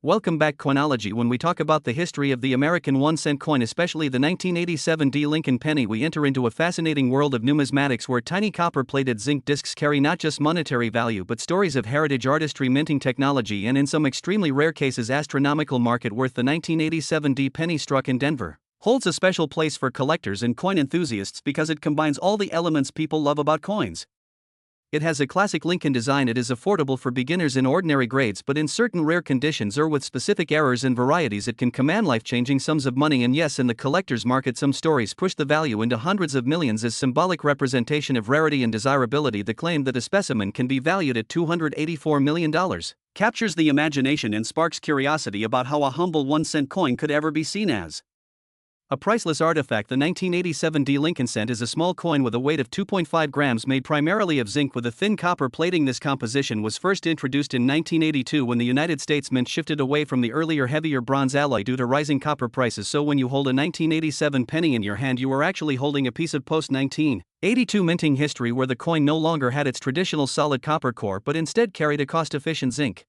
Welcome back, Coinology. When we talk about the history of the American 1-cent coin, especially the 1987 D. Lincoln penny, we enter into a fascinating world of numismatics where tiny copper-plated zinc discs carry not just monetary value but stories of heritage, artistry, minting technology, and in some extremely rare cases astronomical market worth. The 1987 D. penny struck in Denver holds a special place for collectors and coin enthusiasts because it combines all the elements people love about coins. It has a classic Lincoln design. It is affordable for beginners in ordinary grades, but in certain rare conditions or with specific errors and varieties it can command life-changing sums of money. And yes, in the collector's market some stories push the value into hundreds of millions as symbolic representation of rarity and desirability. The claim that a specimen can be valued at $284 million captures the imagination and sparks curiosity about how a humble 1-cent coin could ever be seen as a priceless artifact. The 1987 D. Lincoln cent is a small coin with a weight of 2.5 grams made primarily of zinc with a thin copper plating. This composition was first introduced in 1982 when the United States Mint shifted away from the earlier heavier bronze alloy due to rising copper prices. So when you hold a 1987 penny in your hand, you are actually holding a piece of post-1982 minting history where the coin no longer had its traditional solid copper core but instead carried a cost-efficient zinc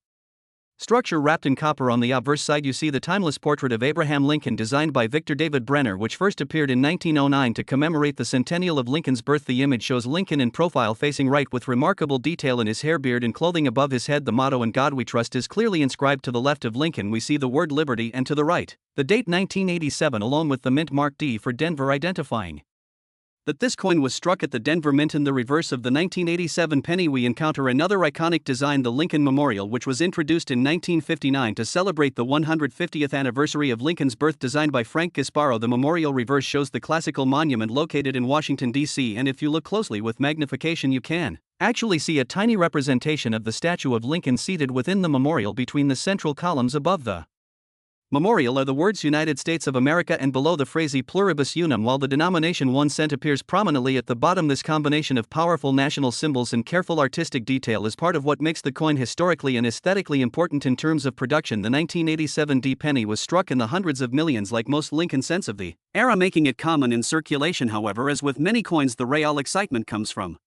structure wrapped in copper. On the obverse side you see the timeless portrait of Abraham Lincoln designed by Victor David Brenner, which first appeared in 1909 to commemorate the centennial of Lincoln's birth. The image shows Lincoln in profile facing right with remarkable detail in his hair, beard, and clothing. Above his head the motto "In God We Trust" is clearly inscribed. To the left of Lincoln we see the word liberty, and to the right, the date 1987 along with the mint mark D for Denver, identifying that this coin was struck at the Denver Mint. In the reverse of the 1987 penny we encounter another iconic design, the Lincoln Memorial, which was introduced in 1959 to celebrate the 150th anniversary of Lincoln's birth. Designed by Frank Gasparo, the memorial reverse shows the classical monument located in Washington, D.C., and if you look closely with magnification you can actually see a tiny representation of the statue of Lincoln seated within the memorial. Between the central columns above the memorial are the words United States of America and below the phrase E pluribus unum, while the denomination 1 cent appears prominently at the bottom. This combination of powerful national symbols and careful artistic detail is part of what makes the coin historically and aesthetically important. In terms of production, the 1987 D penny was struck in the hundreds of millions like most Lincoln cents of the era, making it common in circulation. However, as with many coins, the real excitement comes from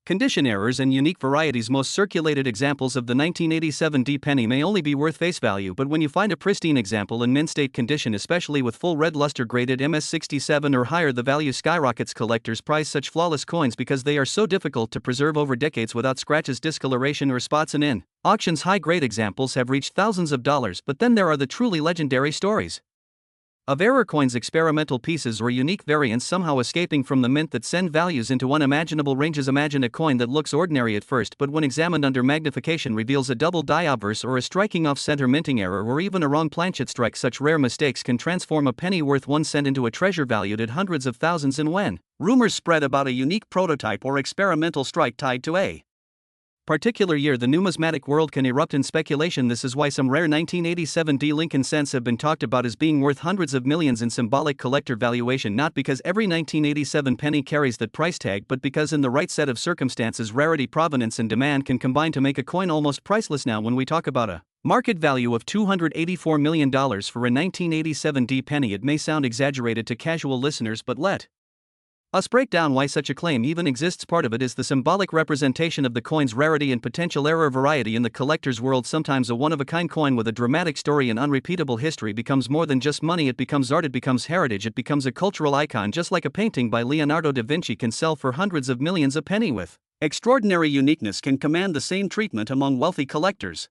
condition errors and unique varieties. Most circulated examples of the 1987 D penny may only be worth face value, but when you find a pristine example in mint state condition, especially with full red luster graded MS67 or higher, the value skyrockets. Collectors prize such flawless coins because they are so difficult to preserve over decades without scratches, discoloration, or spots, and in auctions high-grade examples have reached thousands of dollars. But then there are the truly legendary stories of error coins, experimental pieces, or unique variants somehow escaping from the mint that send values into unimaginable ranges. Imagine a coin that looks ordinary at first but when examined under magnification reveals a double die obverse or a striking off-center minting error or even a wrong planchet strike. Such rare mistakes can transform a penny worth 1 cent into a treasure valued at hundreds of thousands. And when rumors spread about a unique prototype or experimental strike tied to a particular year, the numismatic world can erupt in speculation. This is why some rare 1987 D. Lincoln cents have been talked about as being worth hundreds of millions in symbolic collector valuation, not because every 1987 penny carries that price tag, but because in the right set of circumstances rarity, provenance, and demand can combine to make a coin almost priceless. Now when we talk about a market value of $284 million for a 1987 D penny, it may sound exaggerated to casual listeners, but let us break down why such a claim even exists. Part of it is the symbolic representation of the coin's rarity and potential error variety. In the collector's world, sometimes a one-of-a-kind coin with a dramatic story and unrepeatable history becomes more than just money. It becomes art, it becomes heritage, it becomes a cultural icon. Just like a painting by Leonardo da Vinci can sell for hundreds of millions, a penny with extraordinary uniqueness can command the same treatment among wealthy collectors,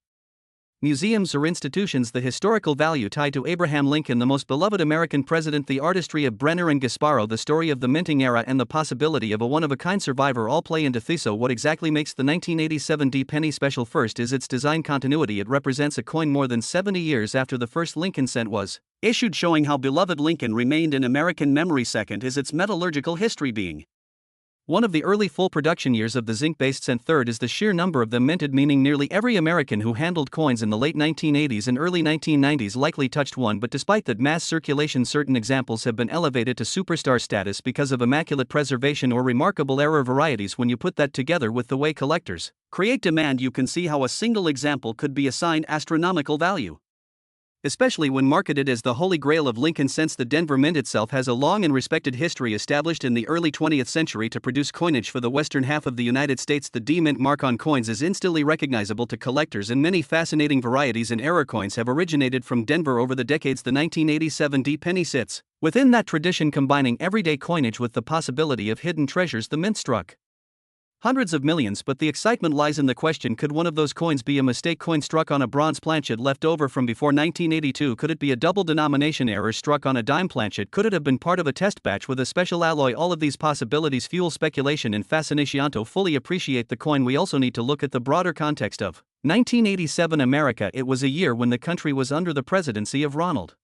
museums, or institutions. The historical value tied to Abraham Lincoln, the most beloved American president, the artistry of Brenner and Gasparo, the story of the minting era, and the possibility of a one-of-a-kind survivor all play into this. So what exactly makes the 1987 D penny special? First is its design continuity. It represents a coin more than 70 years after the first Lincoln cent was issued, showing how beloved Lincoln remained in American memory. Second is its metallurgical history, being one of the early full production years of the zinc-based cent. Third is the sheer number of them minted, meaning nearly every American who handled coins in the late 1980s and early 1990s likely touched one. But despite that mass circulation, certain examples have been elevated to superstar status because of immaculate preservation or remarkable error varieties. When you put that together with the way collectors create demand, you can see how a single example could be assigned astronomical value. especially when marketed as the holy grail of Lincoln cents. The Denver Mint itself has a long and respected history, established in the early 20th century to produce coinage for the western half of the United States. The D Mint mark on coins is instantly recognizable to collectors, and many fascinating varieties and error coins have originated from Denver over the decades. The 1987 D penny sits within that tradition, combining everyday coinage with the possibility of hidden treasures. The Mint struck hundreds of millions, but the excitement lies in the question: could one of those coins be a mistake coin struck on a bronze planchet left over from before 1982? Could it be a double denomination error struck on a dime planchet? Could it have been part of a test batch with a special alloy? All of these possibilities fuel speculation and fascination. To fully appreciate the coin, we also need to look at the broader context of 1987 America. It was a year when the country was under the presidency of Ronald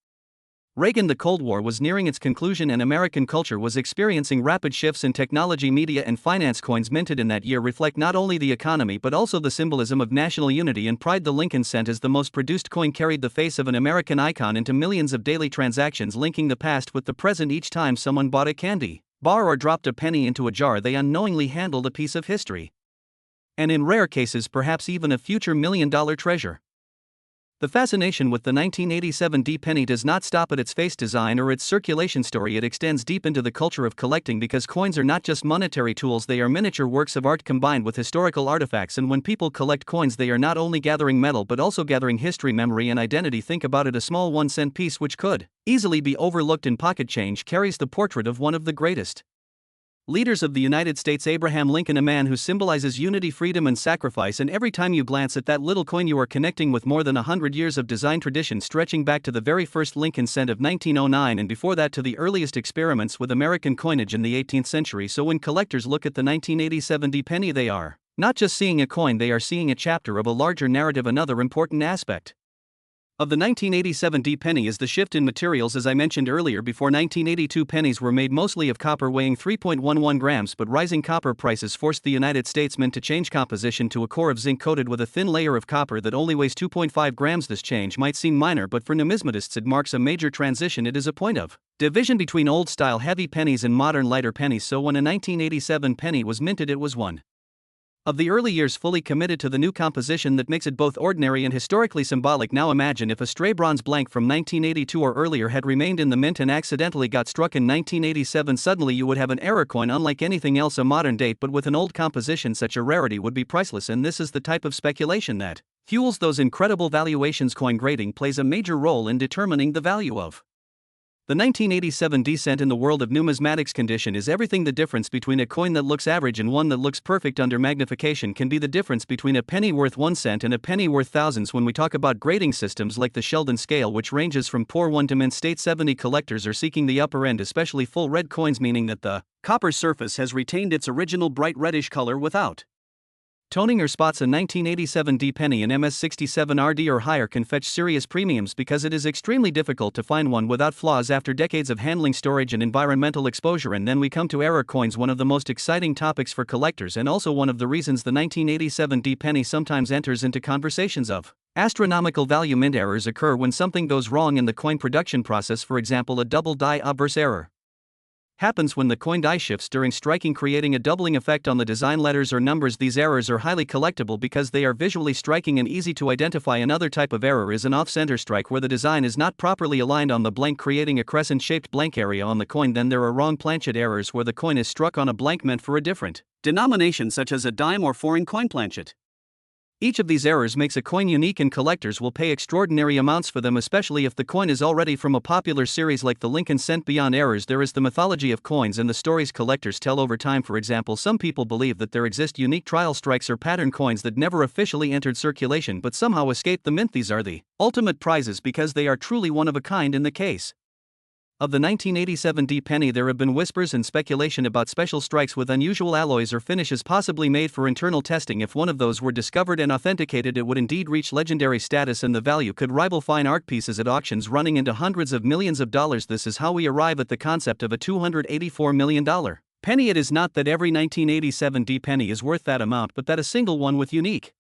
Reagan. The Cold War was nearing its conclusion, and American culture was experiencing rapid shifts in technology, media, and finance. Coins minted in that year reflect not only the economy but also the symbolism of national unity and pride. The Lincoln cent, as the most produced coin, carried the face of an American icon into millions of daily transactions, linking the past with the present. Each time someone bought a candy bar or dropped a penny into a jar, they unknowingly handled a piece of history, and in rare cases perhaps even a future million-dollar treasure. The fascination with the 1987 D penny does not stop at its face design or its circulation story. It extends deep into the culture of collecting, because coins are not just monetary tools, they are miniature works of art combined with historical artifacts. And when people collect coins, they are not only gathering metal but also gathering history, memory, and identity. Think about it: a small 1-cent piece, which could easily be overlooked in pocket change, carries the portrait of one of the greatest leaders of the United States, Abraham Lincoln, a man who symbolizes unity, freedom, and sacrifice. And every time you glance at that little coin, you are connecting with more than 100 years of design tradition, stretching back to the very first Lincoln cent of 1909, and before that to the earliest experiments with American coinage in the 18th century. So when collectors look at the 1987 D penny, they are not just seeing a coin, they are seeing a chapter of a larger narrative. Another important aspect of the 1987 D penny is the shift in materials. As I mentioned earlier, before 1982 pennies were made mostly of copper, weighing 3.11 grams, but rising copper prices forced the United States Mint to change composition to a core of zinc coated with a thin layer of copper that only weighs 2.5 grams. This change might seem minor, but for numismatists it marks a major transition. It is a point of division between old-style heavy pennies and modern lighter pennies. So when a 1987 penny was minted, it was one of the early years fully committed to the new composition that makes it both ordinary and historically symbolic. Now imagine if a stray bronze blank from 1982 or earlier had remained in the mint and accidentally got struck in 1987. Suddenly you would have an error coin unlike anything else, a modern date but with an old composition. Such a rarity would be priceless, and this is the type of speculation that fuels those incredible valuations. Coin grading plays a major role in determining the value of the 1987 D cent. In the world of numismatics, condition is everything. The difference between a coin that looks average and one that looks perfect under magnification can be the difference between a penny worth 1 cent and a penny worth thousands. When we talk about grading systems like the Sheldon scale, which ranges from poor 1 to mint state 70, collectors are seeking the upper end, especially full red coins, meaning that the copper surface has retained its original bright reddish color without toning or spots. A 1987 D penny in MS67 RD or higher can fetch serious premiums because it is extremely difficult to find one without flaws after decades of handling, storage, and environmental exposure. And then we come to error coins, one of the most exciting topics for collectors, and also one of the reasons the 1987 D penny sometimes enters into conversations of astronomical value. Mint errors occur when something goes wrong in the coin production process. For example, a double die obverse error happens when the coin die shifts during striking, creating a doubling effect on the design letters or numbers. These errors are highly collectible because they are visually striking and easy to identify. Another type of error is an off-center strike, where the design is not properly aligned on the blank, creating a crescent-shaped blank area on the coin. Then there are wrong planchet errors, where the coin is struck on a blank meant for a different denomination, such as a dime or foreign coin planchet. Each of these errors makes a coin unique, and collectors will pay extraordinary amounts for them, especially if the coin is already from a popular series like the Lincoln cent. Beyond errors, there is the mythology of coins and the stories collectors tell over time. For example, some people believe that there exist unique trial strikes or pattern coins that never officially entered circulation but somehow escaped the mint. These are the ultimate prizes because they are truly one of a kind. In the case of the 1987 D penny, there have been whispers and speculation about special strikes with unusual alloys or finishes possibly made for internal testing. If one of those were discovered and authenticated, it would indeed reach legendary status, and the value could rival fine art pieces at auctions running into hundreds of millions of dollars. This is how we arrive at the concept of a $284 million penny. It is not that every 1987 D penny is worth that amount, but that a single one with unique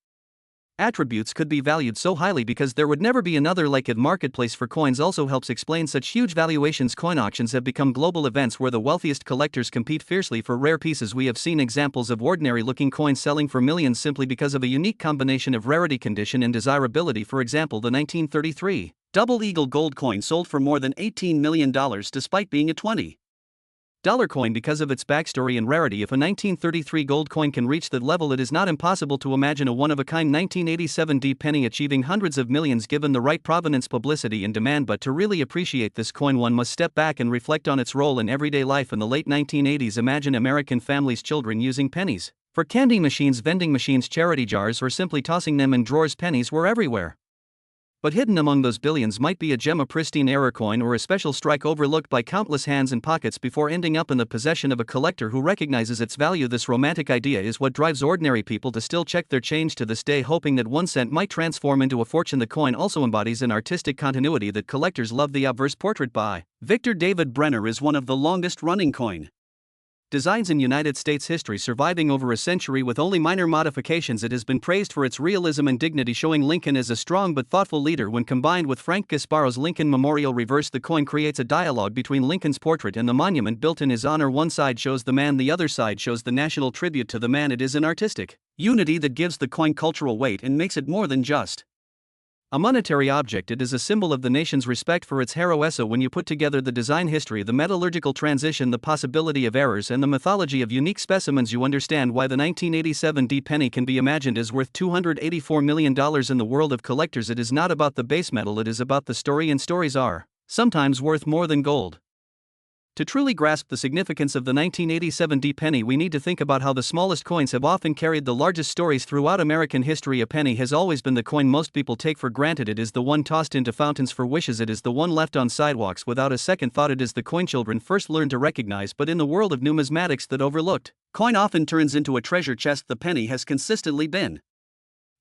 attributes could be valued so highly because there would never be another like it. Marketplace for coins also helps explain such huge valuations. Coin auctions have become global events where the wealthiest collectors compete fiercely for rare pieces. We have seen examples of ordinary looking coins selling for millions simply because of a unique combination of rarity, condition, and desirability. For example, the 1933 Double Eagle gold coin sold for more than $18 million despite being a $20 coin because of its backstory and rarity. If a 1933 gold coin can reach that level, it is not impossible to imagine a one-of-a-kind 1987 D penny achieving hundreds of millions given the right provenance, publicity and demand. But to really appreciate this coin, one must step back and reflect on its role in everyday life. In the late 1980s, imagine American families' children using pennies for candy machines, vending machines, charity jars, or simply tossing them in drawers. Pennies were everywhere. But hidden among those billions might be a gem, a pristine error coin, or a special strike overlooked by countless hands and pockets before ending up in the possession of a collector who recognizes its value. This romantic idea is what drives ordinary people to still check their change to this day, hoping that 1 cent might transform into a fortune. The coin also embodies an artistic continuity that collectors love. The obverse portrait by Victor David Brenner is one of the longest-running coin designs in United States history, surviving over a century with only minor modifications. It has been praised for its realism and dignity, showing Lincoln as a strong but thoughtful leader. When combined with Frank Gasparo's Lincoln Memorial reverse, the coin creates a dialogue between Lincoln's portrait and the monument built in his honor. One side shows the man, the other side shows the national tribute to the man. It is an artistic unity that gives the coin cultural weight and makes it more than just a monetary object. It is a symbol of the nation's respect for its hero. So when you put together the design history, the metallurgical transition, the possibility of errors, and the mythology of unique specimens, you understand why the 1987 D penny can be imagined as worth $284 million in the world of collectors. It is not about the base metal, it is about the story, and stories are sometimes worth more than gold. To truly grasp the significance of the 1987 D penny, we need to think about how the smallest coins have often carried the largest stories throughout American history. A penny has always been the coin most people take for granted. It is the one tossed into fountains for wishes. It is the one left on sidewalks without a second thought. It is the coin children first learned to recognize. But in the world of numismatics, that overlooked coin often turns into a treasure chest. The penny has consistently been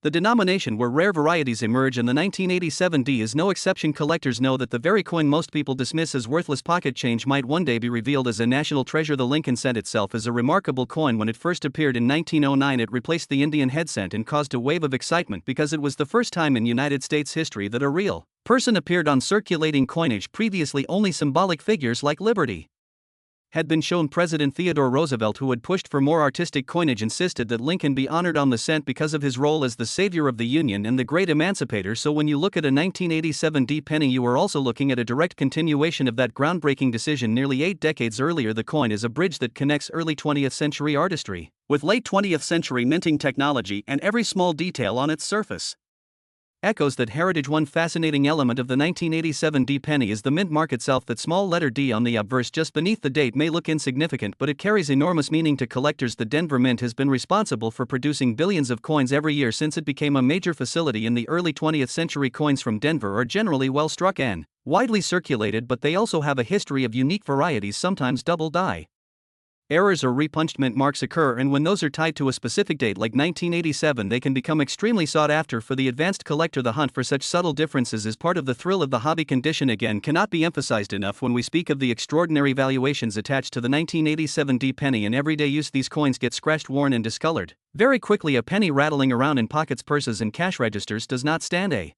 the denomination where rare varieties emerge, and the 1987 D is no exception. Collectors know that the very coin most people dismiss as worthless pocket change might one day be revealed as a national treasure. The Lincoln cent itself is a remarkable coin. When it first appeared in 1909, it replaced the Indian head cent and caused a wave of excitement because it was the first time in United States history that a real person appeared on circulating coinage. Previously, only symbolic figures like Liberty had been shown. President Theodore Roosevelt, who had pushed for more artistic coinage, insisted that Lincoln be honored on the cent because of his role as the savior of the Union and the great emancipator. So when you look at a 1987 D penny, you are also looking at a direct continuation of that groundbreaking decision nearly 8 decades earlier. The coin is a bridge that connects early 20th century artistry with late 20th century minting technology, and every small detail on its surface echoes that heritage. One fascinating element of the 1987 D penny is the mint mark itself. That small letter D on the obverse just beneath the date may look insignificant, but it carries enormous meaning to collectors. The Denver Mint has been responsible for producing billions of coins every year since it became a major facility in the early 20th century. Coins from Denver are generally well struck and widely circulated, but they also have a history of unique varieties, sometimes double die errors or repunched mint marks occur, and when those are tied to a specific date like 1987, they can become extremely sought after. For the advanced collector, the hunt for such subtle differences is part of the thrill of the hobby. Condition again cannot be emphasized enough when we speak of the extraordinary valuations attached to the 1987 D penny. In everyday use, these coins get scratched, worn, and discolored very quickly. A penny rattling around in pockets, purses, and cash registers does not stand a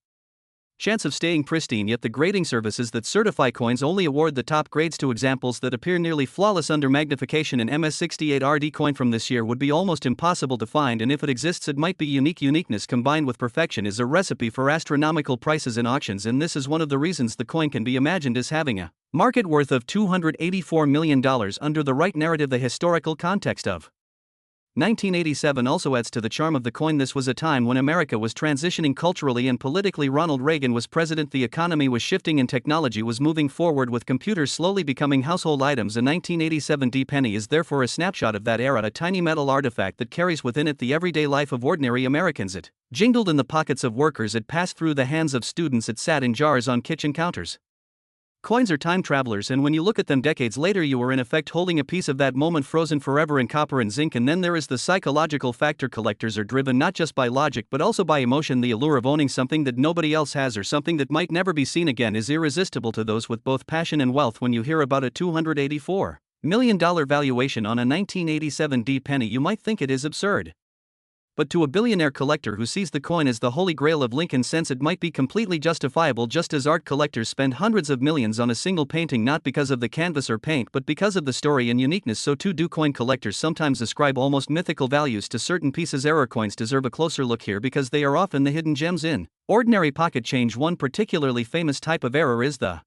chance of staying pristine, yet the grading services that certify coins only award the top grades to examples that appear nearly flawless under magnification. An MS68 RD coin from this year would be almost impossible to find, and if it exists, it might be unique. Uniqueness combined with perfection is a recipe for astronomical prices in auctions, and this is one of the reasons the coin can be imagined as having a market worth of $284 million under the right narrative. The historical context of 1987 also adds to the charm of the coin. This was a time when America was transitioning culturally and politically. Ronald Reagan was president, the economy was shifting, and technology was moving forward, with computers slowly becoming household items. A 1987 D penny is therefore a snapshot of that era, a tiny metal artifact that carries within it the everyday life of ordinary Americans. It jingled in the pockets of workers, it passed through the hands of students, it sat in jars on kitchen counters. Coins are time travelers, and when you look at them decades later, you are in effect holding a piece of that moment frozen forever in copper and zinc. And then there is the psychological factor. Collectors are driven not just by logic but also by emotion. The allure of owning something that nobody else has, or something that might never be seen again, is irresistible to those with both passion and wealth. When you hear about a $284 million valuation on a 1987 D penny, you might think it is absurd. But to a billionaire collector who sees the coin as the holy grail of Lincoln cents, it might be completely justifiable, just as art collectors spend hundreds of millions on a single painting not because of the canvas or paint but because of the story and uniqueness. So too do coin collectors sometimes ascribe almost mythical values to certain pieces. Error coins deserve a closer look here because they are often the hidden gems in ordinary pocket change. One particularly famous type of error is the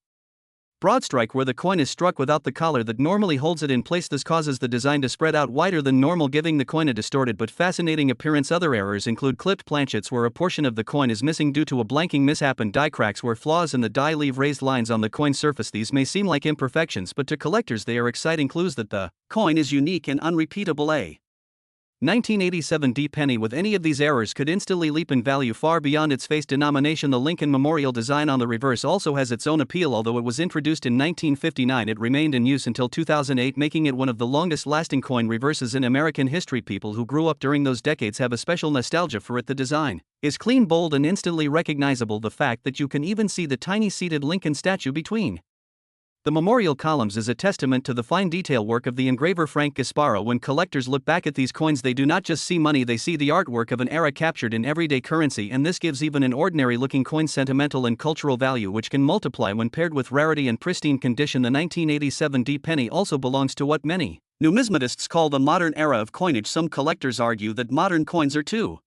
broad strike, where the coin is struck without the collar that normally holds it in place. This causes the design to spread out wider than normal, giving the coin a distorted but fascinating appearance. Other errors include clipped planchets, where a portion of the coin is missing due to a blanking mishap, and die cracks, where flaws in the die leave raised lines on the coin surface. These may seem like imperfections, but to collectors they are exciting clues that the coin is unique and unrepeatable. A 1987 D penny with any of these errors could instantly leap in value far beyond its face denomination. The Lincoln Memorial design on the reverse also has its own appeal. Although it was introduced in 1959, it remained in use until 2008, making it one of the longest-lasting coin reverses in American history. People who grew up during those decades have a special nostalgia for it. The design is clean, bold, and instantly recognizable. The fact that you can even see the tiny seated Lincoln statue between the memorial columns is a testament to the fine detail work of the engraver Frank Gasparo. When collectors look back at these coins, they do not just see money, they see the artwork of an era captured in everyday currency, and this gives even an ordinary-looking coin sentimental and cultural value, which can multiply when paired with rarity and pristine condition. The 1987 D penny also belongs to what many numismatists call the modern era of coinage. Some collectors argue that modern coins are too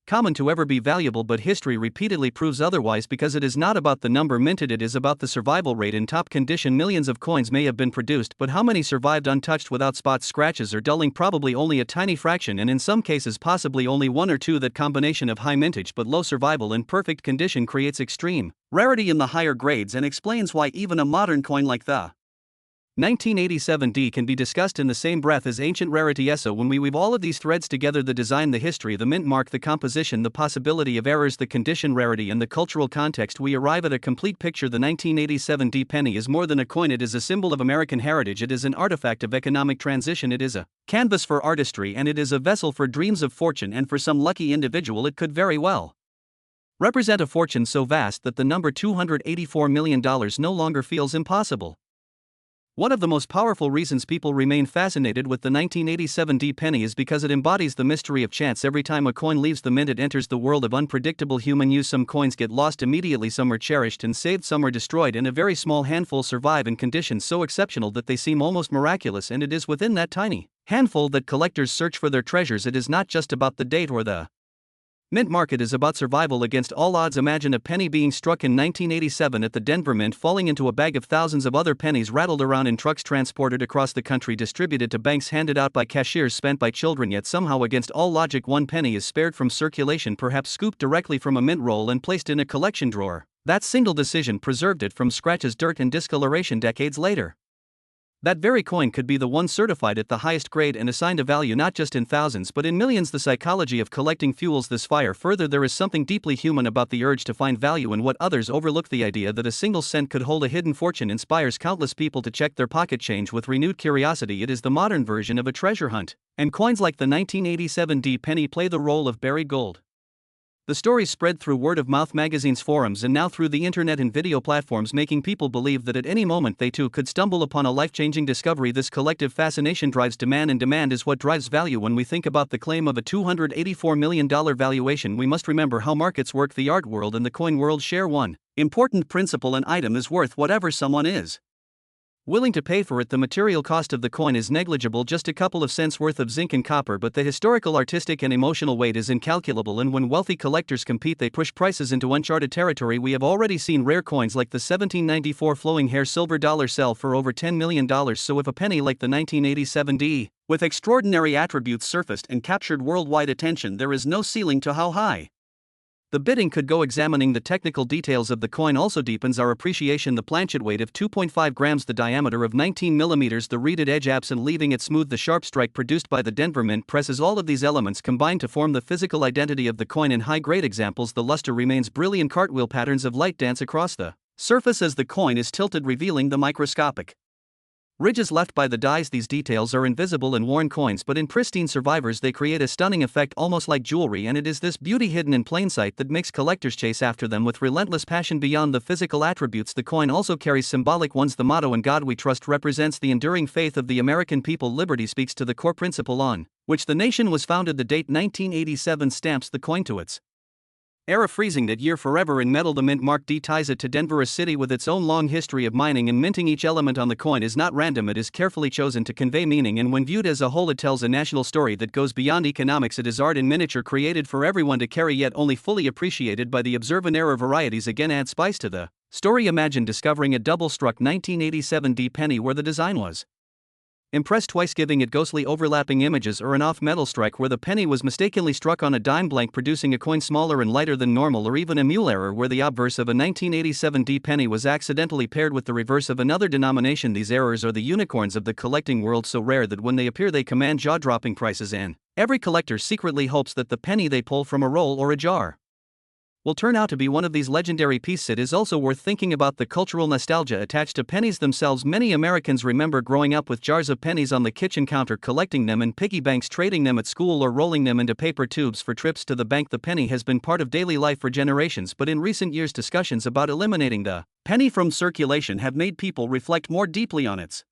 common to ever be valuable, but history repeatedly proves otherwise because it is not about the number minted, it is about the survival rate. In top condition, millions of coins may have been produced, but how many survived untouched without spots, scratches, or dulling? Probably only a tiny fraction, and in some cases possibly only one or two. That combination of high mintage but low survival in perfect condition creates extreme rarity in the higher grades and explains why even a modern coin like the 1987 D can be discussed in the same breath as ancient rarity. So when we weave all of these threads together, the design, the history, the mint mark, the composition, the possibility of errors, the condition, rarity, and the cultural context, we arrive at a complete picture. The 1987 D penny is more than a coin, it is a symbol of American heritage, it is an artifact of economic transition, it is a canvas for artistry, and it is a vessel for dreams of fortune. And for some lucky individual it could very well represent a fortune so vast that the number $284 million no longer feels impossible. One of the most powerful reasons people remain fascinated with the 1987 D penny is because it embodies the mystery of chance. Every time a coin leaves the mint, it enters the world of unpredictable human use. Some coins get lost immediately, some are cherished and saved, some are destroyed, and a very small handful survive in conditions so exceptional that they seem almost miraculous. And it is within that tiny handful that collectors search for their treasures. It is not just about the date or the mint market, is about survival against all odds. Imagine a penny being struck in 1987 at the Denver Mint, falling into a bag of thousands of other pennies rattled around in trucks, transported across the country, distributed to banks, handed out by cashiers, spent by children. Yet somehow, against all logic, one penny is spared from circulation, perhaps scooped directly from a mint roll and placed in a collection drawer. That single decision preserved it from scratches, dirt, and discoloration decades later. That very coin could be the one certified at the highest grade and assigned a value not just in thousands but in millions. The psychology of collecting fuels this fire further. There is something deeply human about the urge to find value in what others overlook. The idea that a single cent could hold a hidden fortune inspires countless people to check their pocket change with renewed curiosity. It is the modern version of a treasure hunt, and coins like the 1987 D penny play the role of buried gold. The stories spread through word-of-mouth, magazines, forums, and now through the internet and video platforms, making people believe that at any moment they too could stumble upon a life-changing discovery. This collective fascination drives demand, and demand is what drives value. When we think about the claim of a $284 million valuation, we must remember how markets work. The art world and the coin world share one important principle: an item is worth whatever someone is willing to pay for it. The material cost of the coin is negligible, just a couple of cents worth of zinc and copper, but the historical, artistic, and emotional weight is incalculable, and when wealthy collectors compete, they push prices into uncharted territory. We have already seen rare coins like the 1794 flowing hair silver dollar sell for over $10 million, so if a penny like the 1987 D, with extraordinary attributes, surfaced and captured worldwide attention, there is no ceiling to how high the bidding could go. Examining the technical details of the coin also deepens our appreciation. The planchet weight of 2.5 grams, the diameter of 19 millimeters, the reeded edge absent leaving it smooth, the sharp strike produced by the Denver Mint presses, all of these elements combine to form the physical identity of the coin. In high-grade examples, the luster remains brilliant. Cartwheel patterns of light dance across the surface as the coin is tilted, revealing the microscopic Ridges left by the dies. These details are invisible in worn coins, but in pristine survivors they create a stunning effect almost like jewelry, and it is this beauty hidden in plain sight that makes collectors chase after them with relentless passion. Beyond the physical attributes, the coin also carries symbolic ones. The motto "In God We Trust" represents the enduring faith of the American people. Liberty speaks to the core principle on which the nation was founded. The date 1987 stamps the coin to its era, freezing that year forever in metal. The mint mark D ties it to Denver, a city with its own long history of mining and minting. Each element on the coin is not random, it is carefully chosen to convey meaning, and when viewed as a whole it tells a national story that goes beyond economics. It is art in miniature, created for everyone to carry, yet only fully appreciated by the observant. Era varieties again add spice to the story. Imagine discovering a double-struck 1987 D penny where the design was impressed twice, giving it ghostly overlapping images, or an off-metal strike where the penny was mistakenly struck on a dime blank, producing a coin smaller and lighter than normal, or even a mule error where the obverse of a 1987 D penny was accidentally paired with the reverse of another denomination. These errors are the unicorns of the collecting world, so rare that when they appear they command jaw-dropping prices, and every collector secretly hopes that the penny they pull from a roll or a jar will turn out to be one of these legendary pieces. It is also worth thinking about the cultural nostalgia attached to pennies themselves. Many Americans remember growing up with jars of pennies on the kitchen counter, collecting them in piggy banks, trading them at school, or rolling them into paper tubes for trips to the bank. The penny has been part of daily life for generations, but in recent years discussions about eliminating the penny from circulation have made people reflect more deeply on its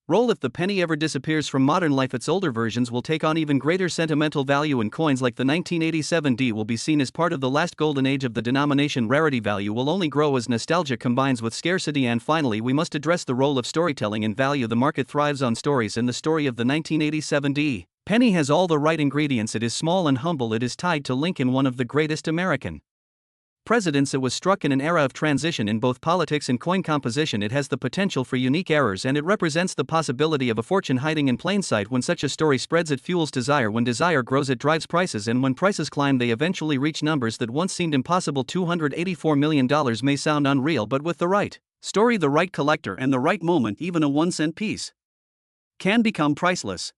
role. If the penny ever disappears from modern life, its older versions will take on even greater sentimental value, and coins like the 1987 D will be seen as part of the last golden age of the denomination. Rarity value will only grow as nostalgia combines with scarcity. And finally, we must address the role of storytelling in value. The market thrives on stories, and the story of the 1987 D penny has all the right ingredients. It is small and humble. It is tied to Lincoln, one of the greatest American presidents. It was struck in an era of transition in both politics and coin composition. It has the potential for unique errors, and it represents the possibility of a fortune hiding in plain sight. When such a story spreads, it fuels desire. When desire grows, it drives prices, and when prices climb, they eventually reach numbers that once seemed impossible. $284 million may sound unreal, but with the right story, the right collector, and the right moment, even a 1-cent piece can become priceless.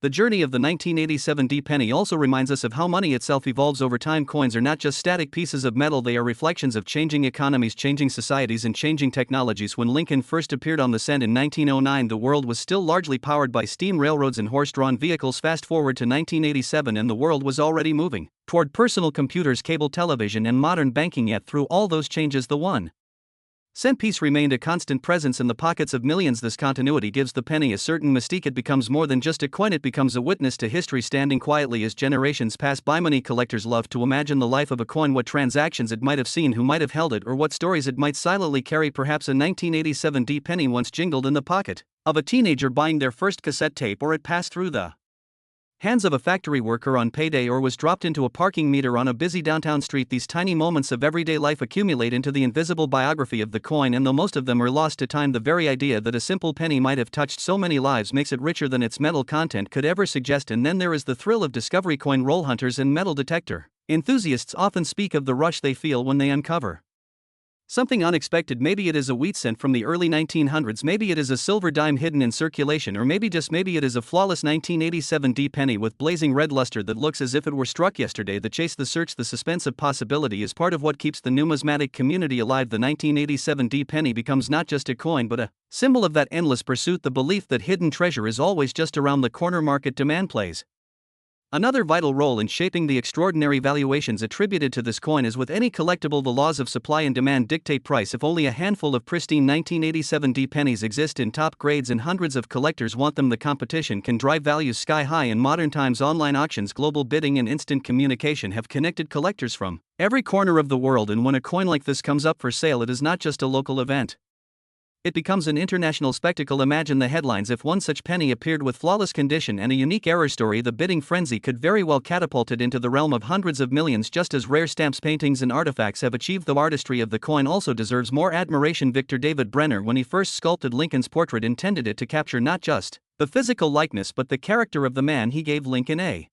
The journey of the 1987 D penny also reminds us of how money itself evolves over time. Coins are not just static pieces of metal, they are reflections of changing economies, changing societies, and changing technologies. When Lincoln first appeared on the scene in 1909, the world was still largely powered by steam railroads and horse-drawn vehicles. Fast forward to 1987 and the world was already moving toward personal computers, cable television, and modern banking. Yet through all those changes, the 1-cent piece remained a constant presence in the pockets of millions. This continuity gives the penny a certain mystique. It becomes more than just a coin, it becomes a witness to history, standing quietly as generations pass by. Many collectors love to imagine the life of a coin, what transactions it might have seen, who might have held it, or what stories it might silently carry. Perhaps a 1987 D penny once jingled in the pocket of a teenager buying their first cassette tape, or it passed through the hands of a factory worker on payday, or was dropped into a parking meter on a busy downtown street. These tiny moments of everyday life accumulate into the invisible biography of the coin, and though most of them are lost to time, the very idea that a simple penny might have touched so many lives makes it richer than its metal content could ever suggest. And then there is the thrill of discovery. Coin roll hunters and metal detector enthusiasts often speak of the rush they feel when they uncover something unexpected. Maybe it is a wheat cent from the early 1900s, maybe it is a silver dime hidden in circulation, or maybe just maybe it is a flawless 1987 D penny with blazing red luster that looks as if it were struck yesterday. The chase, the search, the suspense of possibility is part of what keeps the numismatic community alive. The 1987 D penny becomes not just a coin but a symbol of that endless pursuit, the belief that hidden treasure is always just around the corner. Market demand plays another vital role in shaping the extraordinary valuations attributed to this coin. As with any collectible, the laws of supply and demand dictate price. If only a handful of pristine 1987 D pennies exist in top grades and hundreds of collectors want them, the competition can drive values sky high. In modern times, online auctions, global bidding, and instant communication have connected collectors from every corner of the world, and when a coin like this comes up for sale, it is not just a local event. It becomes an international spectacle. Imagine the headlines if one such penny appeared with flawless condition and a unique error story. The bidding frenzy could very well catapult it into the realm of hundreds of millions. Just as rare stamps, paintings, and artifacts have achieved, the artistry of the coin also deserves more admiration. Victor David Brenner, when he first sculpted Lincoln's portrait, intended it to capture not just the physical likeness but the character of the man. He gave Lincoln a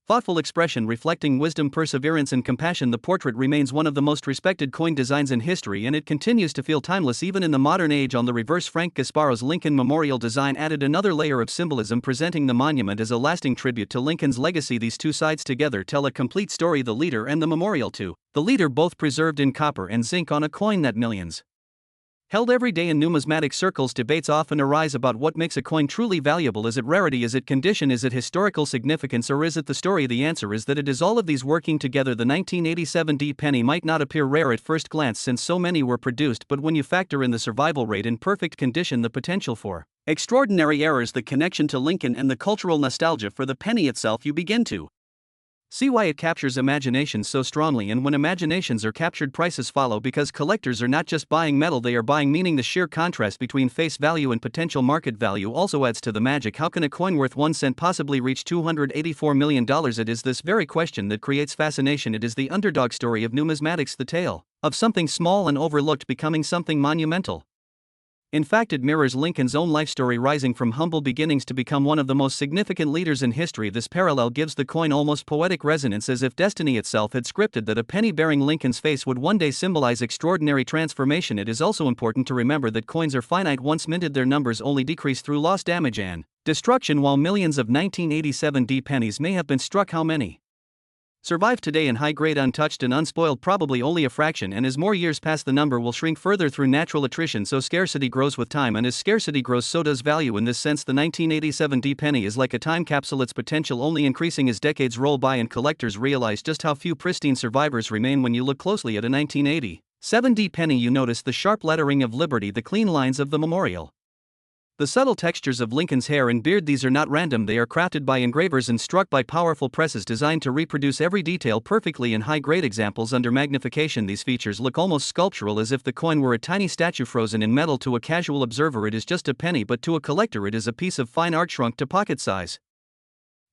thoughtful expression reflecting wisdom, perseverance, and compassion. The portrait remains one of the most respected coin designs in history, and it continues to feel timeless even in the modern age. On the reverse, Frank Gasparo's Lincoln Memorial design added another layer of symbolism, presenting the monument as a lasting tribute to Lincoln's legacy. These two sides together tell a complete story: the leader and the memorial to the leader, both preserved in copper and zinc on a coin that millions Held every day in numismatic circles, debates often arise about what makes a coin truly valuable. Is it rarity? Is it condition? Is it historical significance? Or is it the story? The answer is that it is all of these working together. The 1987 D penny might not appear rare at first glance since so many were produced, but when you factor in the survival rate in perfect condition, the potential for extraordinary errors, the connection to Lincoln, and the cultural nostalgia for the penny itself, you begin to see why it captures imaginations so strongly. And when imaginations are captured, prices follow, because collectors are not just buying metal, they are buying meaning. The sheer contrast between face value and potential market value also adds to the magic. How can a coin worth 1 cent possibly reach $284 million? It is this very question that creates fascination. It is the underdog story of numismatics, the tale of something small and overlooked becoming something monumental. In fact, it mirrors Lincoln's own life story, rising from humble beginnings to become one of the most significant leaders in history. This parallel gives the coin almost poetic resonance, as if destiny itself had scripted that a penny bearing Lincoln's face would one day symbolize extraordinary transformation. It is also important to remember that coins are finite. Once minted, their numbers only decrease through loss, damage, and destruction. While millions of 1987 D pennies may have been struck, how many survive today in high grade, untouched and unspoiled? Probably only a fraction, and as more years pass, the number will shrink further through natural attrition. So scarcity grows with time, and as scarcity grows, so does value. In this sense, the 1987 D penny is like a time capsule, its potential only increasing as decades roll by and collectors realize just how few pristine survivors remain. When you look closely at a 1987 D penny, you notice the sharp lettering of liberty, the clean lines of the memorial, the subtle textures of Lincoln's hair and beard. These are not random, they are crafted by engravers and struck by powerful presses designed to reproduce every detail perfectly in high-grade examples under magnification. These features look almost sculptural, as if the coin were a tiny statue frozen in metal. To a casual observer, it is just a penny, but to a collector, it is a piece of fine art shrunk to pocket size.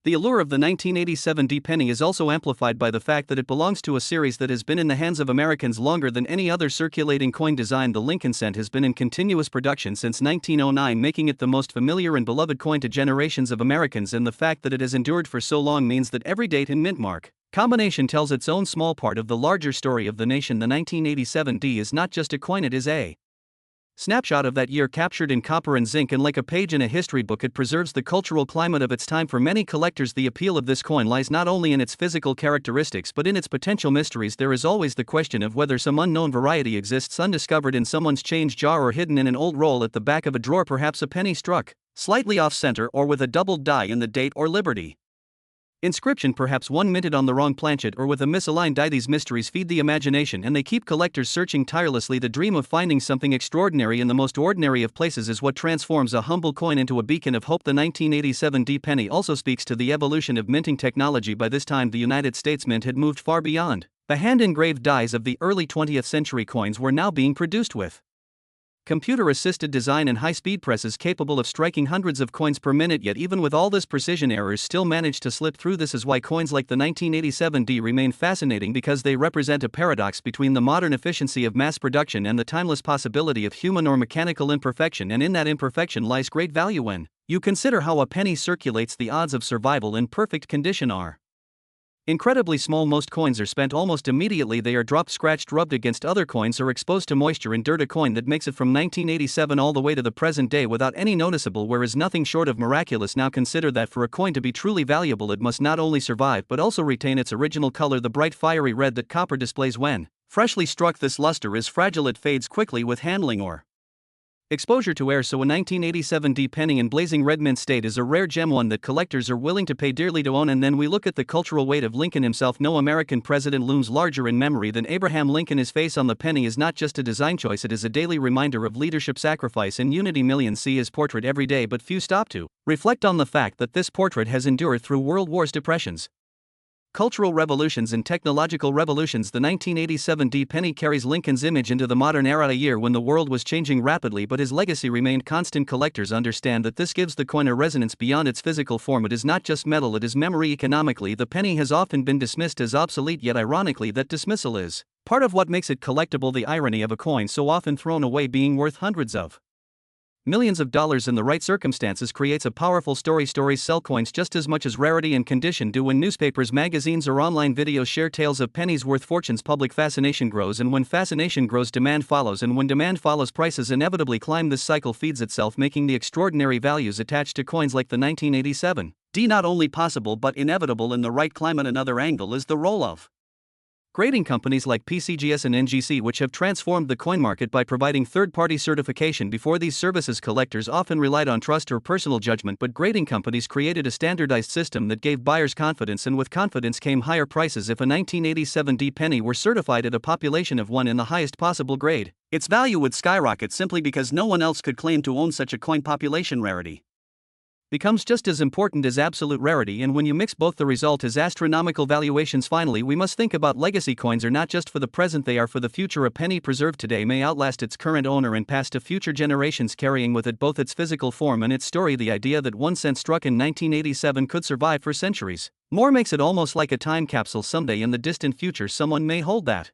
The allure of the 1987 D penny is also amplified by the fact that it belongs to a series that has been in the hands of Americans longer than any other circulating coin design. The Lincoln cent has been in continuous production since 1909, making it the most familiar and beloved coin to generations of Americans, and the fact that it has endured for so long means that every date and mint mark combination tells its own small part of the larger story of the nation. The 1987 D is not just a coin, it is a snapshot of that year captured in copper and zinc, and like a page in a history book, it preserves the cultural climate of its time. For many collectors, the appeal of this coin lies not only in its physical characteristics but in its potential mysteries. There is always the question of whether some unknown variety exists undiscovered in someone's change jar or hidden in an old roll at the back of a drawer. Perhaps a penny struck slightly off center, or with a doubled die in the date or liberty inscription, perhaps one minted on the wrong planchet or with a misaligned die. These mysteries feed the imagination, and they keep collectors searching tirelessly. The dream of finding something extraordinary in the most ordinary of places is what transforms a humble coin into a beacon of hope. The 1987 D penny also speaks to the evolution of minting technology. By this time, the United States Mint had moved far beyond the hand-engraved dies of the early 20th century. Coins were now being produced with computer-assisted design and high-speed presses capable of striking hundreds of coins per minute. Yet even with all this precision, errors still manage to slip through. This is why coins like the 1987 D remain fascinating, because they represent a paradox between the modern efficiency of mass production and the timeless possibility of human or mechanical imperfection. And in that imperfection lies great value. When you consider how a penny circulates, the odds of survival in perfect condition are incredibly small. Most coins are spent almost immediately. They are dropped, scratched, rubbed against other coins, or exposed to moisture and dirt. A coin that makes it from 1987 all the way to the present day without any noticeable wear is nothing short of miraculous. Now consider that for a coin to be truly valuable, it must not only survive but also retain its original color, the bright fiery red that copper displays when freshly struck. This luster is fragile, it fades quickly with handling or exposure to air. So a 1987 D penny in blazing red mint state is a rare gem, one that collectors are willing to pay dearly to own. And then we look at the cultural weight of Lincoln himself. No American president looms larger in memory than Abraham Lincoln. His face on the penny is not just a design choice, it is a daily reminder of leadership, sacrifice, and unity. Millions see his portrait every day, but few stop to reflect on the fact that this portrait has endured through world wars, depressions, cultural revolutions, and technological revolutions. The 1987 D penny carries Lincoln's image into the modern era, a year when the world was changing rapidly but his legacy remained constant. Collectors understand that this gives the coin a resonance beyond its physical form. It is not just metal, it is memory. Economically, the penny has often been dismissed as obsolete, yet ironically that dismissal is part of what makes it collectible. The irony of a coin so often thrown away being worth hundreds of millions of dollars in the right circumstances creates a powerful story. Stories sell coins just as much as rarity and condition do. When newspapers, magazines, or online videos share tales of pennies worth fortunes, public fascination grows, and when fascination grows, demand follows, and when demand follows, prices inevitably climb. This cycle feeds itself, making the extraordinary values attached to coins like the 1987 D not only possible but inevitable in the right climate. Another angle is the role of Grading companies like PCGS and NGC, which have transformed the coin market by providing third-party certification before these services, collectors often relied on trust or personal judgment, but grading companies created a standardized system that gave buyers confidence, and with confidence came higher prices. If a 1987 D penny were certified at a population of 1 in the highest possible grade, its value would skyrocket simply because no one else could claim to own such a coin. Population rarity becomes just as important as absolute rarity, and when you mix both, the result is astronomical valuations. Finally, we must think about legacy. Coins are not just for the present, they are for the future. A penny preserved today may outlast its current owner and pass to future generations, carrying with it both its physical form and its story. The idea that 1 cent struck in 1987 could survive for centuries more makes it almost like a time capsule. Someday in the distant future, someone may hold that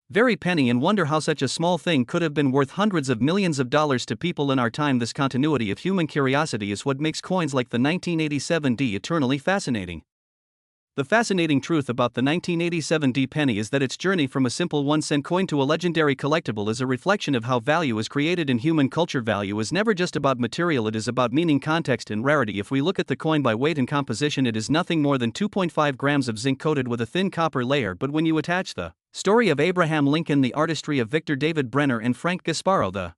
very penny and wonder how such a small thing could have been worth hundreds of millions of dollars to people in our time. This continuity of human curiosity is what makes coins like the 1987 D eternally fascinating. The fascinating truth about the 1987 D penny is that its journey from a simple 1 cent coin to a legendary collectible is a reflection of how value is created in human culture. Value is never just about material, it is about meaning, context, and rarity. If we look at the coin by weight and composition, it is nothing more than 2.5 grams of zinc coated with a thin copper layer, but when you attach the story of Abraham Lincoln, the artistry of Victor David Brenner and Frank Gasparo, the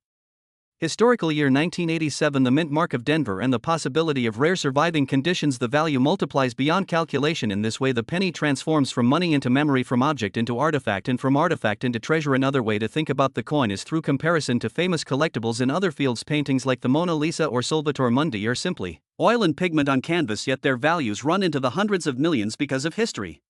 historical year 1987, the mint mark of Denver, and the possibility of rare surviving conditions, the value multiplies beyond calculation. In this way, the penny transforms from money into memory, from object into artifact, and from artifact into treasure. Another way to think about the coin is through comparison to famous collectibles in other fields. Paintings like the Mona Lisa or Salvator Mundi are simply oil and pigment on canvas, yet their values run into the hundreds of millions because of history,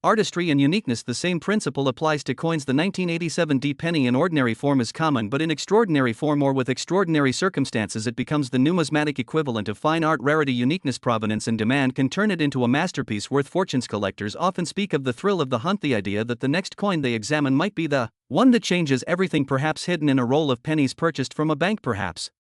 artistry, and uniqueness. The same principle applies to coins. The 1987 D penny in ordinary form is common, but in extraordinary form or with extraordinary circumstances, it becomes the numismatic equivalent of fine art. Rarity, uniqueness, provenance, and demand can turn it into a masterpiece worth fortunes. Collectors often speak of the thrill of the hunt, the idea that the next coin they examine might be the one that changes everything, perhaps hidden in a roll of pennies purchased from a bank, perhaps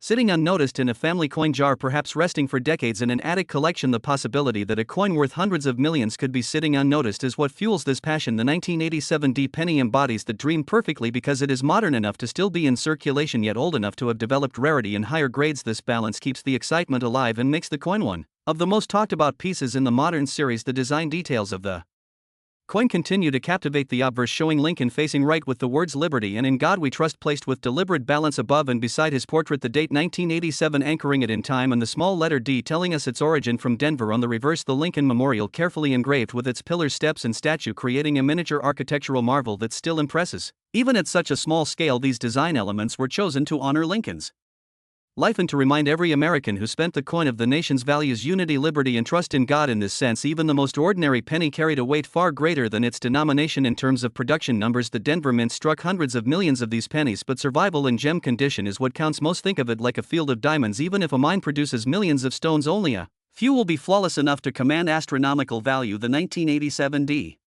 sitting unnoticed in a family coin jar, perhaps resting for decades in an attic collection. The possibility that a coin worth hundreds of millions could be sitting unnoticed is what fuels this passion. The 1987 D penny embodies the dream perfectly because it is modern enough to still be in circulation, yet old enough to have developed rarity in higher grades. This balance keeps the excitement alive and makes the coin one of the most talked about pieces in the modern series. The design details of the coin continue to captivate. The obverse showing Lincoln facing right with the words "Liberty and in God We Trust" placed with deliberate balance above and beside his portrait, the date 1987 anchoring it in time, and the small letter D telling us its origin from Denver. On the reverse, the Lincoln Memorial carefully engraved with its pillars, steps, and statue, creating a miniature architectural marvel that still impresses. Even at such a small scale, these design elements were chosen to honor Lincoln's life and to remind every American who spent the coin of the nation's values: unity, liberty, and trust in God. In this sense, even the most ordinary penny carried a weight far greater than its denomination. In terms of production numbers, the Denver Mint struck hundreds of millions of these pennies, but survival in gem condition is what counts most. Think of it like a field of diamonds. Even if a mine produces millions of stones, only a few will be flawless enough to command astronomical value. The 1987 D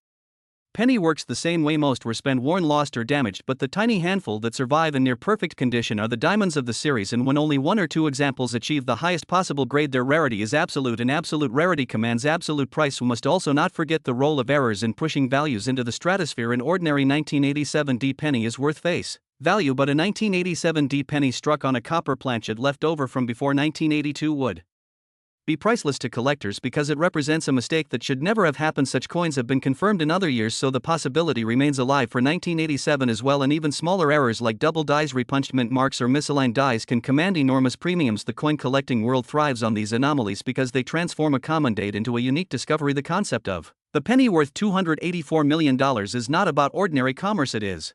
penny works the same way. Most were spent, worn, lost, or damaged, but the tiny handful that survive in near perfect condition are the diamonds of the series, and when only 1 or 2 examples achieve the highest possible grade, their rarity is absolute, and absolute rarity commands absolute price. We must also not forget the role of errors in pushing values into the stratosphere. An ordinary 1987 D penny is worth face value, but a 1987 D penny struck on a copper planchet left over from before 1982 would be priceless to collectors because it represents a mistake that should never have happened. Such coins have been confirmed in other years, so the possibility remains alive for 1987 as well, and even smaller errors like double dies, repunched mint marks, or misaligned dies can command enormous premiums. The coin collecting world thrives on these anomalies because they transform a common date into a unique discovery. The concept of the penny worth $284 million is not about ordinary commerce, it is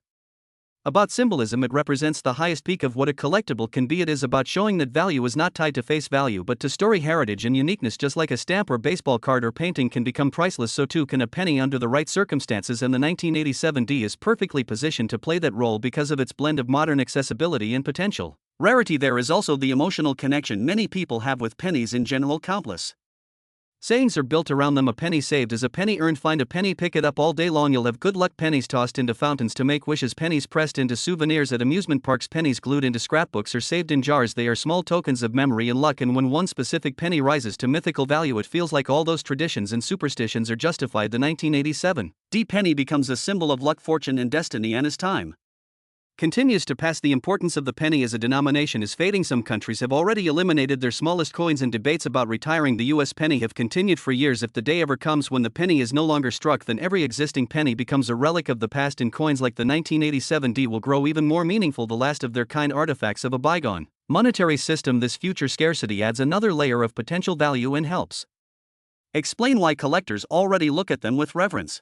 about symbolism. It represents the highest peak of what a collectible can be. It is about showing that value is not tied to face value but to story, heritage, and uniqueness. Just like a stamp or baseball card or painting can become priceless, so too can a penny under the right circumstances, and the 1987 D is perfectly positioned to play that role because of its blend of modern accessibility and potential rarity. There is also the emotional connection many people have with pennies in general. Countless sayings are built around them. A penny saved is a penny earned. Find a penny, pick it up all day long, you'll have good luck. Pennies tossed into fountains to make wishes, pennies pressed into souvenirs at amusement parks, pennies glued into scrapbooks or saved in jars. They are small tokens of memory and luck, and when one specific penny rises to mythical value, it feels like all those traditions and superstitions are justified. The 1987 D penny becomes a symbol of luck, fortune, and destiny, and as time continues to pass. The importance of the penny as a denomination is fading. Some countries have already eliminated their smallest coins, and debates about retiring the US penny have continued for years. If the day ever comes when the penny is no longer struck, then every existing penny becomes a relic of the past, and coins like the 1987 D will grow even more meaningful, the last of their kind artifacts of a bygone monetary system. This future scarcity adds another layer of potential value and helps explain why collectors already look at them with reverence.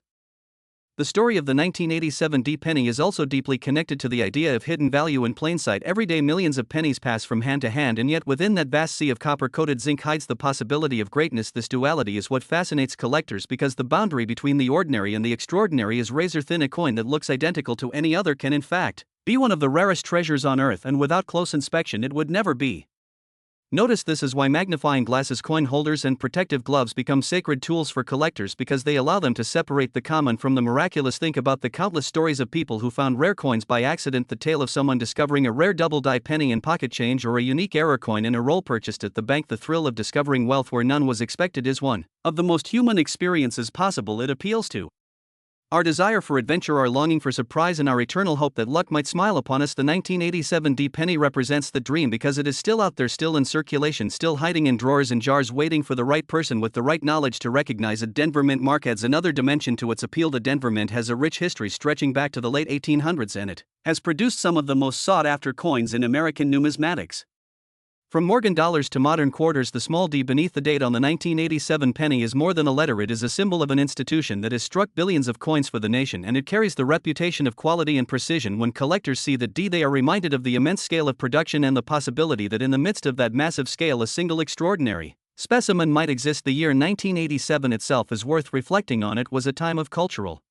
The story of the 1987 D penny is also deeply connected to the idea of hidden value in plain sight. Every day millions of pennies pass from hand to hand, and yet within that vast sea of copper-coated zinc hides the possibility of greatness. This duality is what fascinates collectors, because the boundary between the ordinary and the extraordinary is razor thin. A coin that looks identical to any other can in fact be one of the rarest treasures on earth, and without close inspection it would never be. Notice this is why magnifying glasses, coin holders, and protective gloves become sacred tools for collectors, because they allow them to separate the common from the miraculous. Think about the countless stories of people who found rare coins by accident, the tale of someone discovering a rare double-die penny in pocket change or a unique error coin in a roll purchased at the bank. The thrill of discovering wealth where none was expected is one of the most human experiences possible. It appeals to our desire for adventure, our longing for surprise, and our eternal hope that luck might smile upon us. The 1987 D penny represents the dream because it is still out there, still in circulation, still hiding in drawers and jars, waiting for the right person with the right knowledge to recognize it. Denver Mint mark adds another dimension to its appeal. The Denver Mint has a rich history stretching back to the late 1800s, and it has produced some of the most sought-after coins in American numismatics. From Morgan dollars to modern quarters, the small d beneath the date on the 1987 penny is more than a letter. It is a symbol of an institution that has struck billions of coins for the nation, and it carries the reputation of quality and precision. When collectors see the D, they are reminded of the immense scale of production and the possibility that in the midst of that massive scale a single extraordinary specimen might exist. The year 1987 itself is worth reflecting on. It was a time of cultural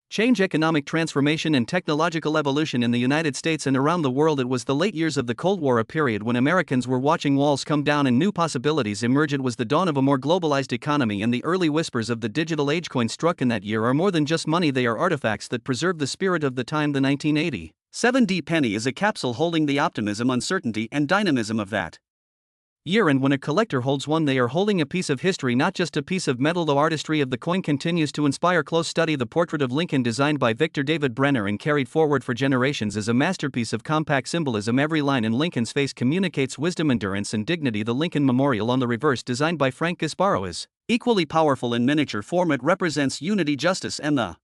change, economic transformation, and technological evolution in the United States and around the world. It was the late years of the Cold War, a period when Americans were watching walls come down and new possibilities emerge. It was the dawn of a more globalized economy, and the early whispers of the digital age. Coins struck in that year are more than just money, they are artifacts that preserve the spirit of the time. The 1987 D penny is a capsule holding the optimism, uncertainty, and dynamism of that year, and when a collector holds one, they are holding a piece of history, not just a piece of metal. The artistry of the coin continues to inspire close study. The portrait of Lincoln, designed by Victor David Brenner and carried forward for generations, is a masterpiece of compact symbolism. Every line in Lincoln's face communicates wisdom, endurance, and dignity. The Lincoln Memorial on the reverse, designed by Frank Gasparo, is equally powerful in miniature form. It represents unity, justice, and the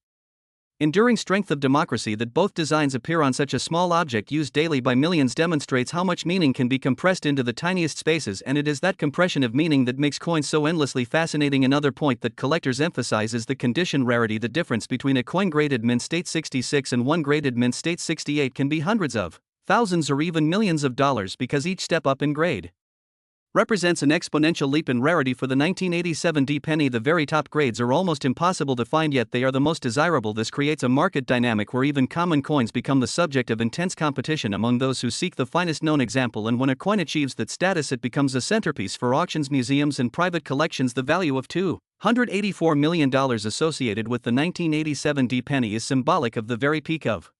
enduring strength of democracy. That both designs appear on such a small object used daily by millions demonstrates how much meaning can be compressed into the tiniest spaces, and it is that compression of meaning that makes coins so endlessly fascinating. Another point that collectors emphasize is the condition rarity. The difference between a coin graded mint state 66 and one graded mint state 68 can be hundreds of thousands or even millions of dollars, because each step up in grade represents an exponential leap in rarity. For the 1987 D penny, the very top grades are almost impossible to find, yet they are the most desirable. This creates a market dynamic where even common coins become the subject of intense competition among those who seek the finest known example, and when a coin achieves that status, it becomes a centerpiece for auctions, museums, and private collections. The value of $284 million associated with the 1987 D penny is symbolic of the very peak of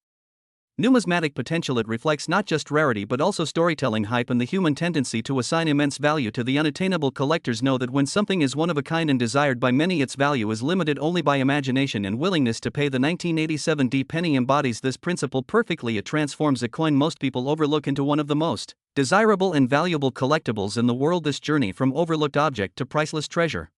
numismatic potential. It reflects not just rarity but also storytelling, hype, and the human tendency to assign immense value to the unattainable. Collectors know that when something is one of a kind and desired by many, its value is limited only by imagination and willingness to pay. The 1987 D penny embodies this principle perfectly. It transforms a coin most people overlook into one of the most desirable and valuable collectibles in the world. This journey from overlooked object to priceless treasure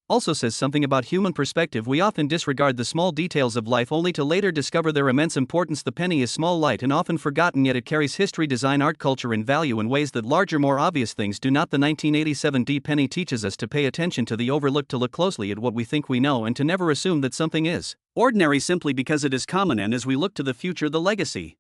also says something about human perspective. We often disregard the small details of life only to later discover their immense importance. The penny is small, light, and often forgotten, yet it carries history, design, art, culture, and value in ways that larger, more obvious things do not. The 1987 D penny teaches us to pay attention to the overlooked, to look closely at what we think we know, and to never assume that something is ordinary simply because it is common. And as we look to the future, the legacy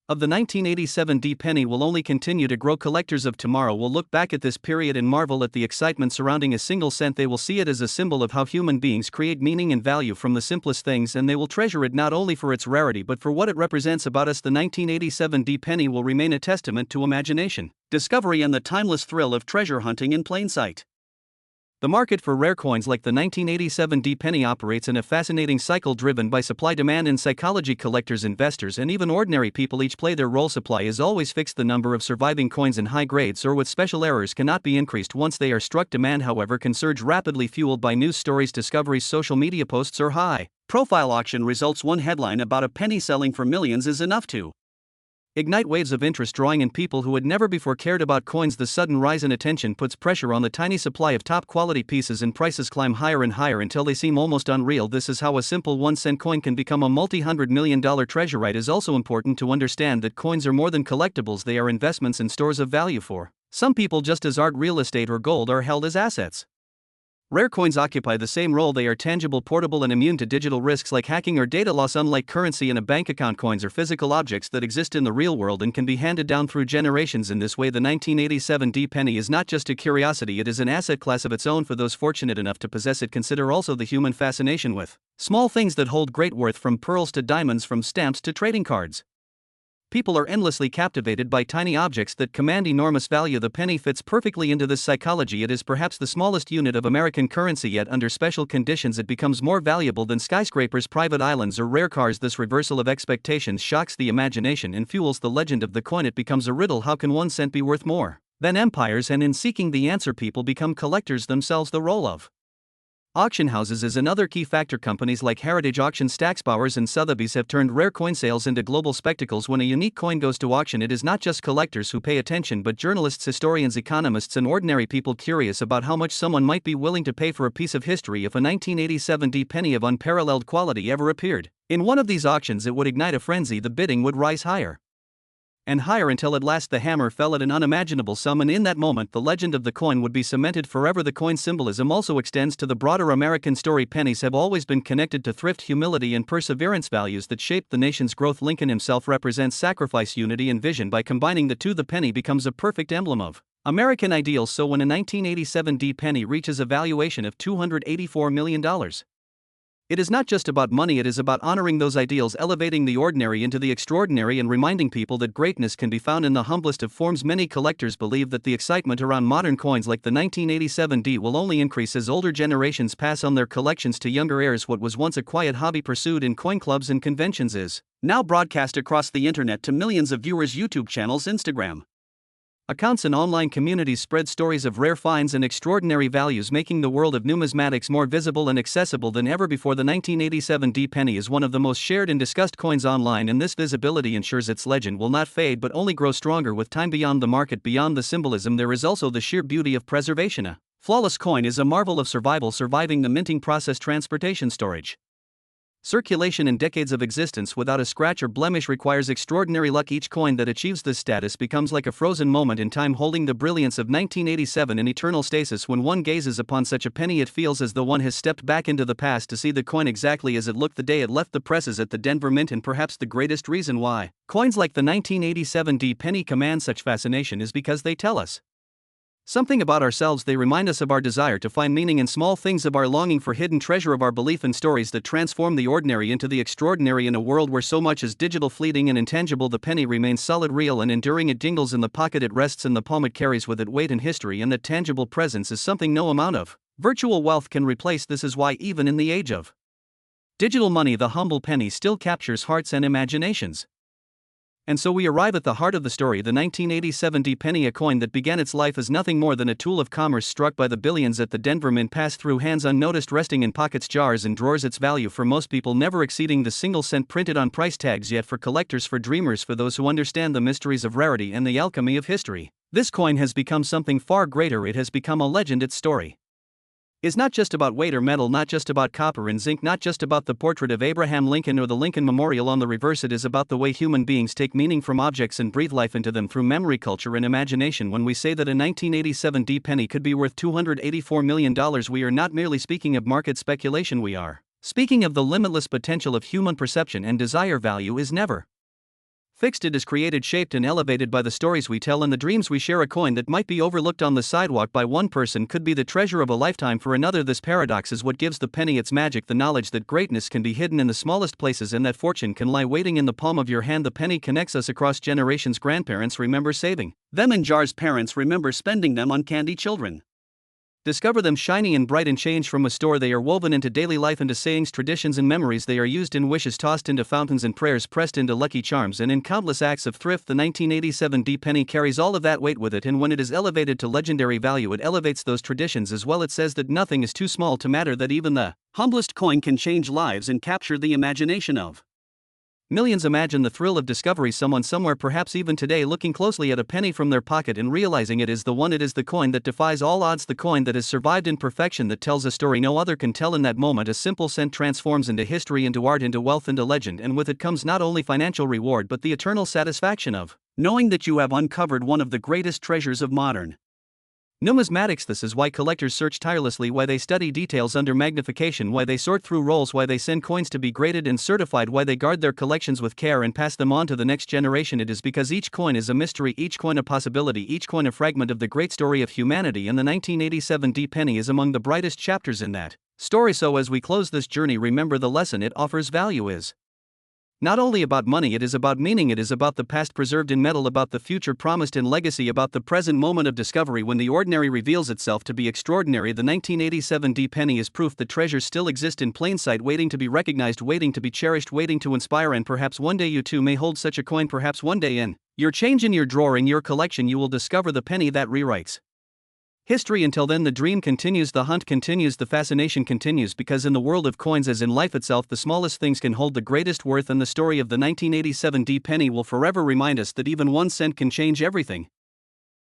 of the 1987 D penny will only continue to grow. Collectors of tomorrow will look back at this period and marvel at the excitement surrounding a single cent. They will see it as a symbol of how human beings create meaning and value from the simplest things, and they will treasure it not only for its rarity but for what it represents about us. The 1987 D penny will remain a testament to imagination, discovery, and the timeless thrill of treasure hunting in plain sight. The market for rare coins like the 1987 D penny operates in a fascinating cycle driven by supply, demand, and psychology. Collectors, investors, and even ordinary people each play their role. Supply is always fixed. The number of surviving coins in high grades or with special errors cannot be increased once they are struck. Demand, however, can surge rapidly, fueled by news stories, discoveries, social media posts, or high Profile auction results. One headline about a penny selling for millions is enough to ignite waves of interest, drawing in people who had never before cared about coins. The sudden rise in attention puts pressure on the tiny supply of top quality pieces, and prices climb higher and higher until they seem almost unreal. This is how a simple 1-cent coin can become a multi-$100 million treasure. It is also important to understand that coins are more than collectibles, they are investments and stores of value for some people, just as art, real estate, or gold are held as assets. Rare coins occupy the same role. They are tangible, portable, and immune to digital risks like hacking or data loss. Unlike currency in a bank account, coins are physical objects that exist in the real world and can be handed down through generations. In this way, the 1987 penny is not just a curiosity, it is an asset class of its own for those fortunate enough to possess it. Consider also the human fascination with small things that hold great worth, from pearls to diamonds, from stamps to trading cards. People are endlessly captivated by tiny objects that command enormous value. The penny fits perfectly into this psychology. It is perhaps the smallest unit of American currency, yet under special conditions it becomes more valuable than skyscrapers, private islands, or rare cars. This reversal of expectations shocks the imagination and fuels the legend of the coin. It becomes a riddle. How can 1 cent be worth more than empires? And in seeking the answer, people become collectors themselves. The role of auction houses is another key factor. Companies like Heritage Auctions, Stack's Bowers, and Sotheby's have turned rare coin sales into global spectacles. When a unique coin goes to auction, it is not just collectors who pay attention, but journalists, historians, economists, and ordinary people curious about how much someone might be willing to pay for a piece of history. If a 1987 penny of unparalleled quality ever appeared in one of these auctions, it would ignite a frenzy. The bidding would rise higher and higher until at last the hammer fell at an unimaginable sum, and in that moment the legend of the coin would be cemented forever. The coin symbolism also extends to the broader American story. Pennies have always been connected to thrift, humility, and perseverance, values that shaped the nation's growth. Lincoln himself represents sacrifice, unity, and vision. By combining the two, the penny becomes a perfect emblem of American ideals. So when a 1987 penny reaches a valuation of $284 million, it is not just about money, it is about honoring those ideals, elevating the ordinary into the extraordinary, and reminding people that greatness can be found in the humblest of forms. Many collectors believe that the excitement around modern coins like the 1987 will only increase as older generations pass on their collections to younger heirs. What was once a quiet hobby pursued in coin clubs and conventions is now broadcast across the internet to millions of viewers. YouTube channels, Instagram accounts, and online communities spread stories of rare finds and extraordinary values, making the world of numismatics more visible and accessible than ever before. The 1987 penny is one of the most shared and discussed coins online, and this visibility ensures its legend will not fade but only grow stronger with time. Beyond the market, beyond the symbolism, there is also the sheer beauty of preservation. A flawless coin is a marvel of survival, surviving the minting process, transportation, storage, circulation, and decades of existence without a scratch or blemish requires extraordinary luck. Each coin that achieves this status becomes like a frozen moment in time, holding the brilliance of 1987 in eternal stasis. When one gazes upon such a penny, it feels as though one has stepped back into the past to see the coin exactly as it looked the day it left the presses at the Denver Mint. And perhaps the greatest reason why coins like the 1987 penny command such fascination is because they tell us something about ourselves. They remind us of our desire to find meaning in small things, of our longing for hidden treasure, of our belief in stories that transform the ordinary into the extraordinary. In a world where so much is digital, fleeting, and intangible, the penny remains solid, real, and enduring. It jingles in the pocket, it rests in the palm, it carries with it weight and history, and that tangible presence is something no amount of virtual wealth can replace. This is why, even in the age of digital money, the humble penny still captures hearts and imaginations. And so we arrive at the heart of the story. The 1987 penny, a coin that began its life as nothing more than a tool of commerce struck by the billions at the Denver Mint, passed through hands unnoticed, resting in pockets, jars, and drawers, its value for most people never exceeding the single cent printed on price tags. Yet for collectors, for dreamers, for those who understand the mysteries of rarity and the alchemy of history, this coin has become something far greater. It has become a legend. Its story is not just about weight or metal, not just about copper and zinc, not just about the portrait of Abraham Lincoln or the Lincoln Memorial. On the reverse, it is about the way human beings take meaning from objects and breathe life into them through memory, culture, and imagination. When we say that a 1987 penny could be worth $284 million, we are not merely speaking of market speculation, we are speaking of the limitless potential of human perception and desire. Value is never fixed, it is created, shaped, and elevated by the stories we tell and the dreams we share. A coin that might be overlooked on the sidewalk by one person could be the treasure of a lifetime for another. This paradox is what gives the penny its magic, the knowledge that greatness can be hidden in the smallest places and that fortune can lie waiting in the palm of your hand. The penny connects us across generations. Grandparents remember saving them in jars, parents remember spending them on candy, children discover them shiny and bright in change from a store. They are woven into daily life, into sayings, traditions, and memories. They are used in wishes, tossed into fountains, and prayers pressed into lucky charms, and in countless acts of thrift. The 1987 penny carries all of that weight with it, and when it is elevated to legendary value, it elevates those traditions as well. It says that nothing is too small to matter, that even the humblest coin can change lives and capture the imagination of millions. Imagine the thrill of discovery, someone somewhere, perhaps even today, looking closely at a penny from their pocket and realizing it is the one. It is the coin that defies all odds, the coin that has survived in perfection, that tells a story no other can tell. In that moment, a simple cent transforms into history, into art, into wealth, into legend, and with it comes not only financial reward but the eternal satisfaction of knowing that you have uncovered one of the greatest treasures of modern numismatics. This is why collectors search tirelessly, why they study details under magnification, why they sort through rolls, why they send coins to be graded and certified, why they guard their collections with care and pass them on to the next generation. It is because each coin is a mystery, each coin a possibility, each coin a fragment of the great story of humanity, and the 1987 D penny is among the brightest chapters in that story. So as we close this journey, remember the lesson it offers. Value is not only about money, it is about meaning. It is about the past preserved in metal, about the future promised in legacy, about the present moment of discovery when the ordinary reveals itself to be extraordinary. The 1987 D penny is proof that treasures still exist in plain sight, waiting to be recognized, waiting to be cherished, waiting to inspire. And perhaps one day you too may hold such a coin. Perhaps one day, in your change, in your drawer, in your collection, you will discover the penny that rewrites history. Until then, the dream continues, the hunt continues, the fascination continues, because in the world of coins, as in life itself, the smallest things can hold the greatest worth. And the story of the 1987 D penny will forever remind us that even 1 cent can change everything.